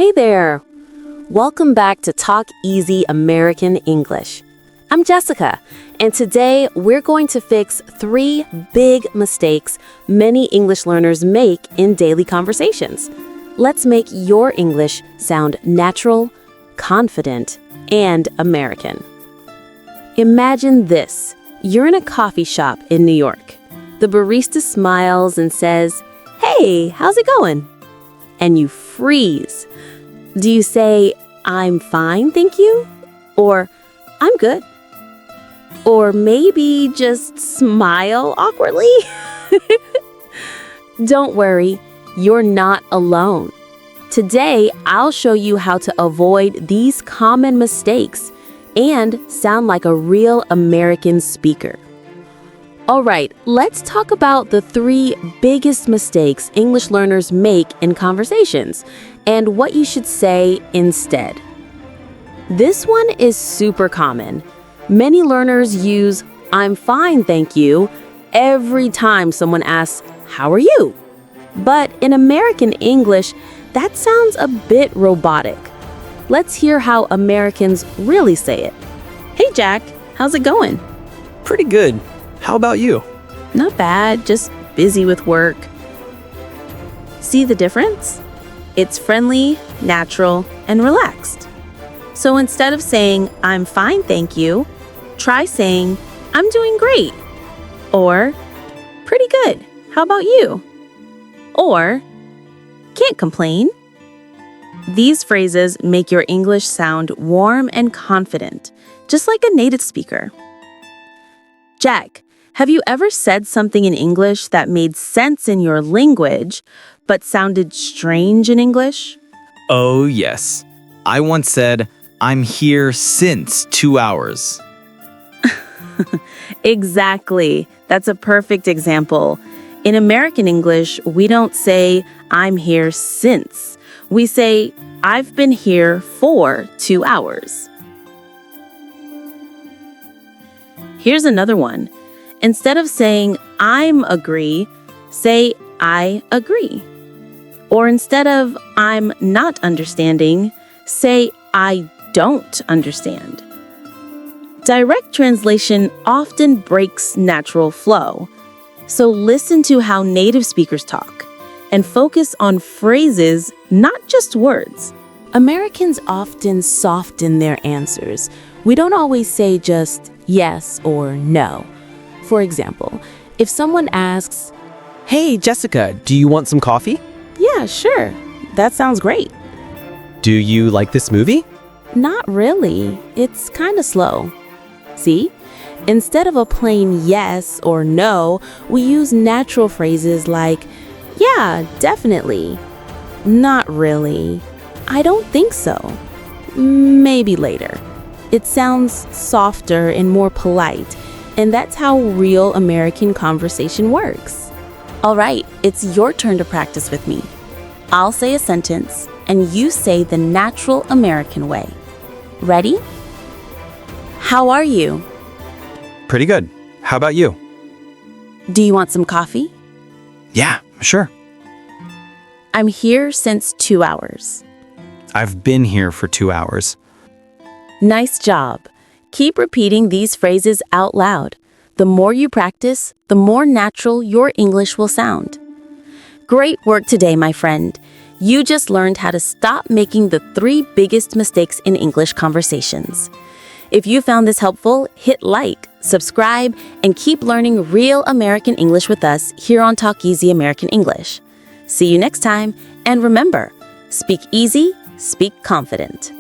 Hey there! Welcome back to Talk Easy American English. I'm Jessica, and today we're going to fix 3 big mistakes many English learners make in daily conversations. Let's make your English sound natural, confident, and American. Imagine this. You're in a coffee shop in New York. The barista smiles and says, "Hey, how's it going?" And you freeze. Do you say, "I'm fine, thank you?" Or, "I'm good"? Or maybe just smile awkwardly? Don't worry, you're not alone. Today, I'll show you how to avoid these common mistakes and sound like a real American speaker. All right, let's talk about the 3 biggest mistakes English learners make in conversations and what you should say instead. This one is super common. Many learners use "I'm fine, thank you" every time someone asks, "How are you?" But in American English, that sounds a bit robotic. Let's hear how Americans really say it. "Hey Jack, how's it going?" Pretty good. How about you? "Not bad, just busy with work." See the difference? It's friendly, natural, and relaxed. So instead of saying, "I'm fine, thank you," try saying, "I'm doing great." Or, "Pretty good. How about you?" Or, "Can't complain." These phrases make your English sound warm and confident, just like a native speaker. Jack, have you ever said something in English that made sense in your language, but sounded strange in English? Oh, yes. I once said, "I'm here since 2 hours." Exactly. That's a perfect example. In American English, we don't say, "I'm here since." We say, "I've been here for 2 hours." Here's another one. Instead of saying, "I'm agree," say, "I agree." Or instead of "I'm not understanding," say, "I don't understand." Direct translation often breaks natural flow. So listen to how native speakers talk and focus on phrases, not just words. Americans often soften their answers. We don't always say just yes or no. For example, if someone asks, Hey, Jessica, do you want some coffee? "Yeah, sure. That sounds great." Do you like this movie? "Not really. It's kind of slow." See? Instead of a plain yes or no, we use natural phrases like, "Yeah, definitely." "Not really." "I don't think so." "Maybe later." It sounds softer and more polite, and that's how real American conversation works. All right, it's your turn to practice with me. I'll say a sentence, and you say the natural American way. Ready? "How are you?" Pretty good. How about you? "Do you want some coffee?" Yeah, sure. "I'm here since 2 hours." I've been here for 2 hours. Nice job. Keep repeating these phrases out loud. The more you practice, the more natural your English will sound. Great work today, my friend. You just learned how to stop making the 3 biggest mistakes in English conversations. If you found this helpful, hit like, subscribe, and keep learning real American English with us here on Talk Easy American English. See you next time, and remember, speak easy, speak confident.